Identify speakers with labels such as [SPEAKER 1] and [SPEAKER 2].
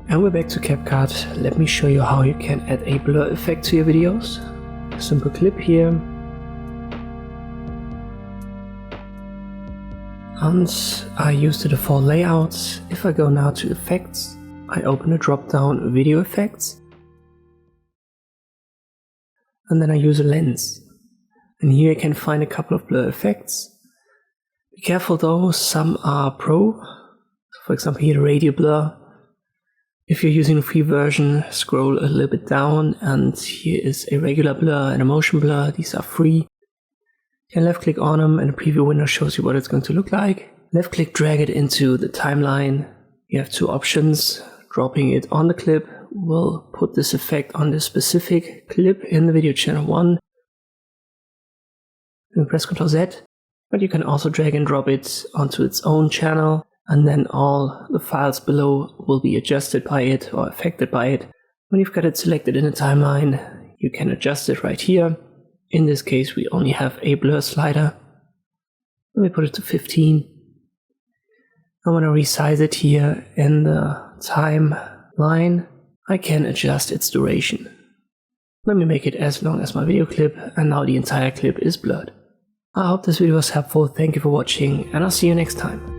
[SPEAKER 1] And we're back to CapCut. Let me show you how you can add a blur effect to your videos. Simple clip here. And I use the default layouts. If I go now to effects, I open a drop down video effects. And then I use a lens. And here I can find a couple of blur effects. Be careful though, some are pro. For example here the radio blur. If you're using a free version, scroll a little bit down and here is a regular blur and a motion blur. These are free. You can left click on them and the preview window shows you what it's going to look like. Left click, drag it into the timeline. You have two options. Dropping it on the clip will put this effect on this specific clip in the video channel 1. You can press Ctrl Z, but you can also drag and drop it onto its own channel. And then all the files below will be adjusted by it or affected by it. When you've got it selected in the timeline, you can adjust it right here. In this case, we only have a blur slider. Let me put it to 15. I want to resize it here in the timeline. I can adjust its duration. Let me make it as long as my video clip, and now the entire clip is blurred. I hope this video was helpful. Thank you for watching, and I'll see you next time.